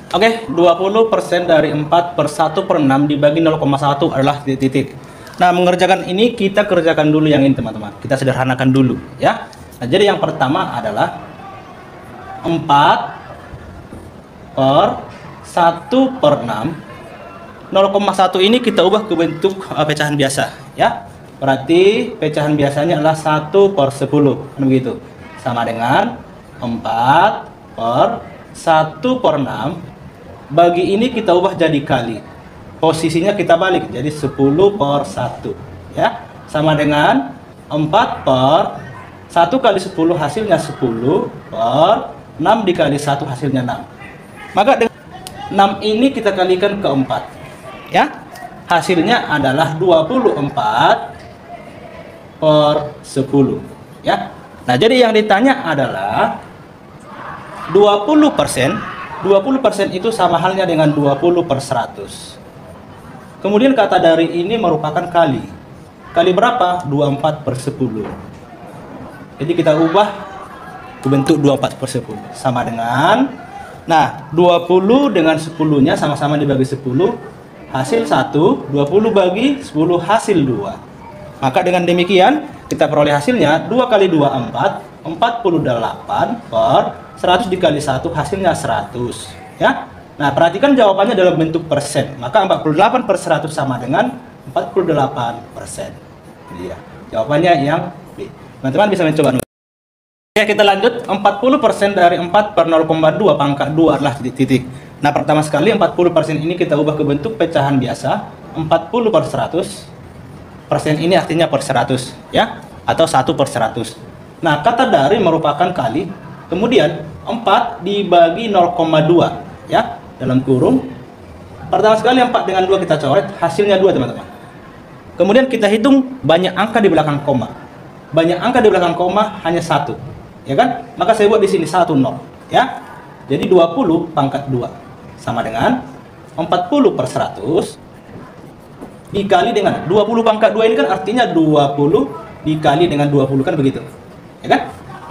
Oke, 20% dari 4 per 1 per 6 dibagi 0,1 adalah titik-titik. Nah, mengerjakan ini kita kerjakan dulu yang ini teman-teman. Kita sederhanakan dulu ya. Nah, jadi yang pertama adalah 4 per 1 per 6. 0,1 ini kita ubah ke bentuk pecahan biasa ya. Berarti pecahan biasanya adalah 1 per 10 begitu. Sama dengan 4 per 1 per 6. Bagi ini kita ubah jadi kali. Posisinya kita balik jadi 10 per 1 ya. Sama dengan 4 per 1 kali 10 hasilnya 10 per 6 dikali 1 hasilnya 6. Maka dengan 6 ini kita kalikan ke 4 ya. Hasilnya adalah 24 per 10 ya. Nah, jadi yang ditanya adalah 20%. 20% itu sama halnya dengan 20 per 100. Kemudian kata dari ini merupakan kali. Kali berapa? 24 per 10. Jadi kita ubah ke bentuk 24 per 10. Sama dengan, nah 20 dengan 10-nya sama-sama dibagi 10. Hasil 1, 20 bagi 10 hasil 2. Maka dengan demikian kita peroleh hasilnya 2 kali 2, 4. 48 per 100 dikali 1 hasilnya 100 ya. Nah, perhatikan jawabannya dalam bentuk persen. Maka 48 per 100 sama dengan 48%. Iya, jawabannya yang B. Teman-teman bisa mencoba. Oke, kita lanjut. 40% dari 4 per 0,2 pangkat 2 adalah titik-titik. Nah, pertama sekali 40% ini kita ubah ke bentuk pecahan biasa. 40 per 100. Persen ini artinya per 100 ya, atau 1 per 100. Nah, kata dari merupakan kali. Kemudian 4 dibagi 0,2 ya, dalam kurung. Pertama sekali 4 dengan 2 kita coret, hasilnya 2 teman-teman. Kemudian kita hitung banyak angka di belakang koma. Banyak angka di belakang koma hanya 1 ya kan? Maka saya buat di sini 1 0 ya. Jadi 20 pangkat 2 sama dengan 40 per 100 dikali dengan 20 pangkat 2 ini kan artinya 20 dikali dengan 20 kan begitu ya kan?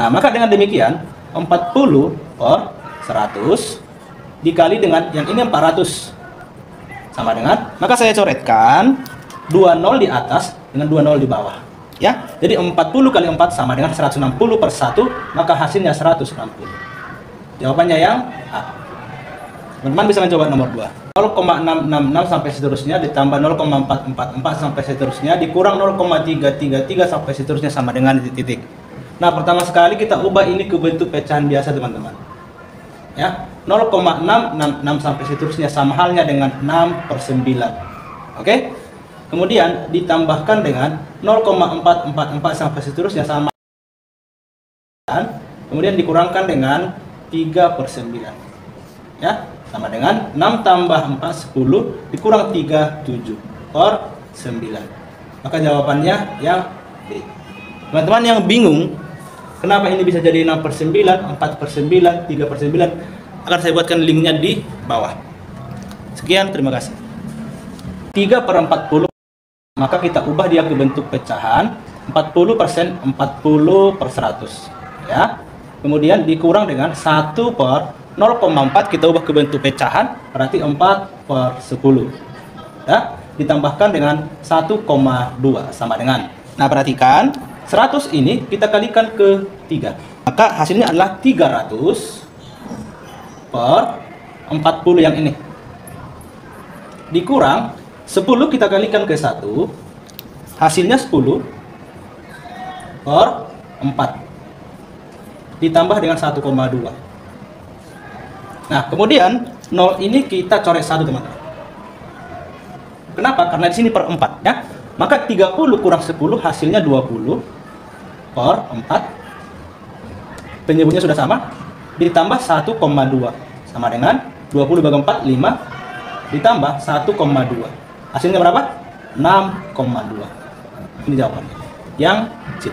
Nah, maka dengan demikian 40 per 100 dikali dengan yang ini 400 sama dengan, maka saya coretkan 20 di atas dengan 20 di bawah ya. Jadi 40 kali 4 sama dengan 160 per 1, maka hasilnya 160. Jawabannya yang A. Teman-teman bisa mencoba nomor 2. 0,666 sampai seterusnya ditambah 0,444 sampai seterusnya dikurang 0,333 sampai seterusnya sama dengan titik-titik. Nah, pertama sekali kita ubah ini ke bentuk pecahan biasa teman-teman ya. 0,666 sampai seterusnya sama halnya dengan 6 per 9. Oke, kemudian ditambahkan dengan 0,444 sampai seterusnya sama, kemudian dikurangkan dengan 3 per 9 ya, sama dengan 6 tambah 4 10 dikurang 3 7 per 9. Maka jawabannya yang B. Teman-teman yang bingung kenapa ini bisa jadi 6 per 9, 4 per 9, 3 per 9, akan saya buatkan linknya di bawah. Sekian, terima kasih. 3 per 40, maka kita ubah dia ke bentuk pecahan 40%, 40 per 100 ya. Kemudian dikurang dengan 1 per 0,4 kita ubah ke bentuk pecahan, berarti 4 per 10 ya. Ditambahkan dengan 1,2 sama dengan, nah perhatikan 100 ini kita kalikan ke 3, maka hasilnya adalah 300 per 40 yang ini dikurang 10 kita kalikan ke 1, hasilnya 10 per 4 ditambah dengan 1,2. Nah, kemudian 0 ini kita coret 1 teman-teman. Kenapa? Karena di sini per 4 ya. Maka 30 kurang 10 hasilnya 20 per 4. Penyebutnya sudah sama. Ditambah 1,2 sama dengan 20 bagi 4 5 ditambah 1,2. Hasilnya berapa? 6,2. Ini jawabannya. Yang C.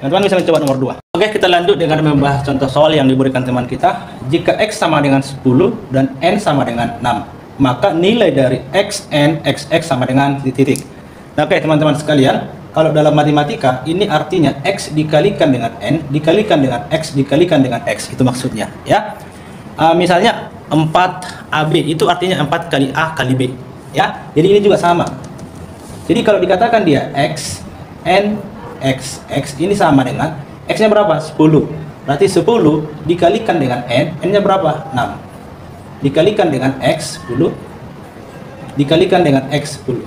Teman-teman bisa mencoba nomor 2. Oke, kita lanjut dengan membahas contoh soal yang diberikan teman kita. Jika X sama dengan 10 dan N sama dengan 6, maka nilai dari Xn, Xx sama dengan titik. Nah, oke teman-teman sekalian, kalau dalam matematika ini artinya X dikalikan dengan N dikalikan dengan X dikalikan dengan X, itu maksudnya ya. Misalnya 4AB, itu artinya 4 kali A kali B, ya. Jadi ini juga sama. Jadi kalau dikatakan dia X, N, X ini sama dengan X nya berapa? 10. Berarti 10 dikalikan dengan N nya berapa? 6. Dikalikan dengan X 10 dikalikan dengan X 10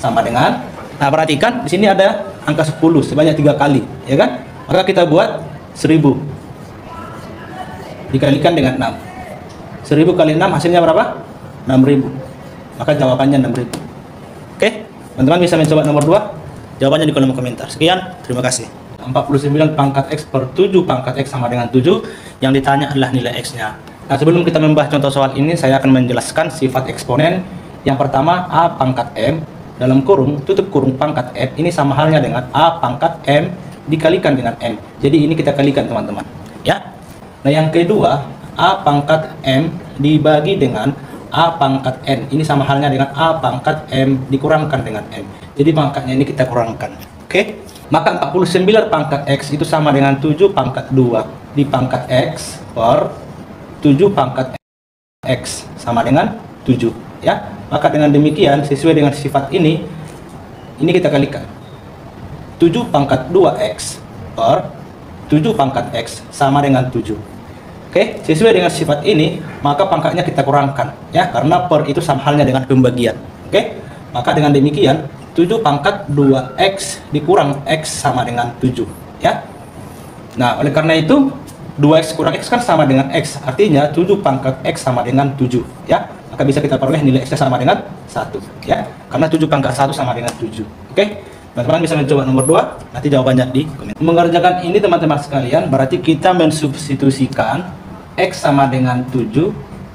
sama dengan, nah perhatikan di sini ada angka 10 sebanyak 3 kali, ya kan? Maka kita buat 1000 dikalikan dengan 6. 1000 kali 6 hasilnya berapa? 6000. Maka jawabannya 6000. Oke, teman-teman bisa mencoba nomor 2. Jawabannya di kolom komentar. Sekian, terima kasih. 49 pangkat X per 7 pangkat X sama dengan 7. Yang ditanya adalah nilai X-nya. Nah, sebelum kita membahas contoh soal ini, saya akan menjelaskan sifat eksponen. Yang pertama, A pangkat M dalam kurung, tutup kurung pangkat M, ini sama halnya dengan A pangkat M dikalikan dengan M. Jadi ini kita kalikan, teman-teman, ya. Nah, yang kedua, A pangkat M dibagi dengan A pangkat N. Ini sama halnya dengan A pangkat M dikurangkan dengan M. Jadi pangkatnya ini kita kurangkan. Oke? Maka 49 pangkat X itu sama dengan 7 pangkat 2 di pangkat X per 7 pangkat X sama dengan 7, ya. Maka dengan demikian sesuai dengan sifat ini kita kalikan 7 pangkat 2X per 7 pangkat X sama dengan 7. Oke, sesuai dengan sifat ini maka pangkatnya kita kurangkan, ya, karena per itu sama halnya dengan pembagian. Oke, maka dengan demikian 7 pangkat 2X dikurang X sama dengan 7, ya. Nah, oleh karena itu 2X kurang X kan sama dengan X, artinya 7 pangkat X sama dengan 7, ya. Maka bisa kita peroleh nilai X-nya sama dengan 1, ya. Karena 7 pangkat 1 sama dengan 7. Oke, teman-teman bisa mencoba nomor 2, nanti jawabannya di komen. Mengerjakan ini teman-teman sekalian, berarti kita mensubstitusikan X sama dengan 7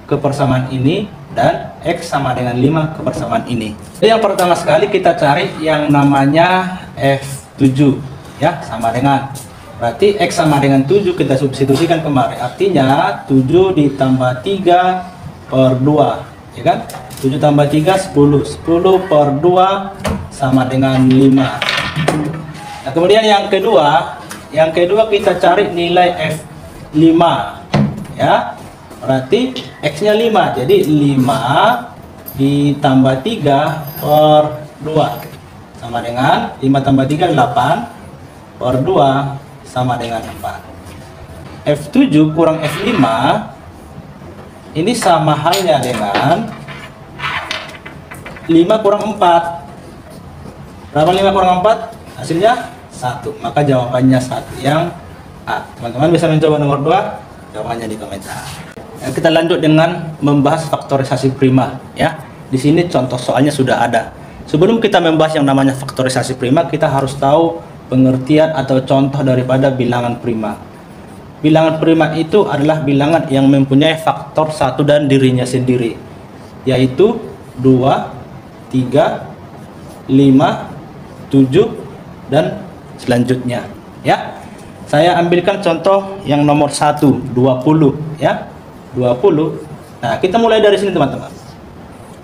ke persamaan ini dan X sama dengan 5 ke persamaan ini. Jadi yang pertama sekali kita cari yang namanya F7, ya, sama dengan, berarti X sama dengan 7 kita substitusikan kemarin, artinya 7 ditambah 3 per 2, ya kan? 7 tambah 3 10, 10 per 2 sama dengan 5. Nah, kemudian yang kedua kita cari nilai F5, ya. Berarti X-nya 5, jadi 5 ditambah 3 per 2 sama dengan 5 tambah 3 8 per 2 sama dengan 4. F7 kurang F5 ini sama halnya dengan 5 kurang 4. Berapa 5 kurang 4? Hasilnya 1. Maka jawabannya 1, yang A. Teman-teman bisa mencoba nomor 2. Jawabannya di komentar. Kita lanjut dengan membahas faktorisasi prima, ya. Di sini contoh soalnya sudah ada. Sebelum kita membahas yang namanya faktorisasi prima, kita harus tahu pengertian atau contoh daripada bilangan prima. Bilangan prima itu adalah bilangan yang mempunyai faktor 1 dan dirinya sendiri, yaitu 2, 3, 5, 7 dan selanjutnya, ya. Saya ambilkan contoh yang nomor 1, 20, ya. 20. Nah, kita mulai dari sini, teman-teman.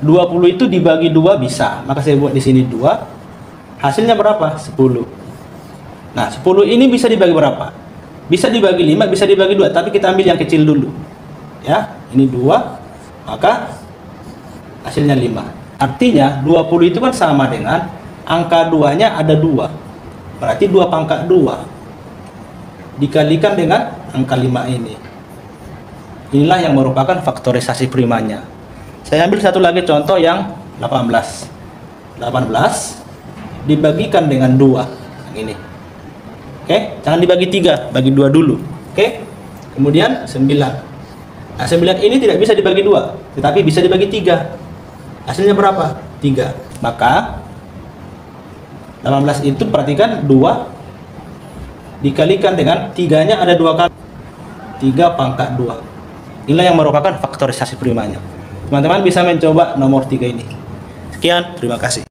20 itu dibagi 2 bisa. Maka saya buat di sini 2. Hasilnya berapa? 10. Nah, 10 ini bisa dibagi berapa? Bisa dibagi 5, bisa dibagi 2, tapi kita ambil yang kecil dulu. Ya, ini 2, maka hasilnya 5. Artinya 20 itu kan sama dengan angka 2-nya ada 2. Berarti 2 pangkat 2 dikalikan dengan angka 5 ini. Inilah yang merupakan faktorisasi primanya. Saya ambil satu lagi contoh yang 18. 18 dibagikan dengan 2. Yang ini. Oke, jangan dibagi 3, bagi 2 dulu. Oke. Kemudian 9. Nah, 9 ini tidak bisa dibagi 2, tetapi bisa dibagi 3. Hasilnya berapa? 3. Maka 18 itu perhatikan 2 dikalikan dengan 3-nya ada 2 kali. 3 pangkat 2. Inilah yang merupakan faktorisasi primanya. Teman-teman bisa mencoba nomor 3 ini. Sekian, terima kasih.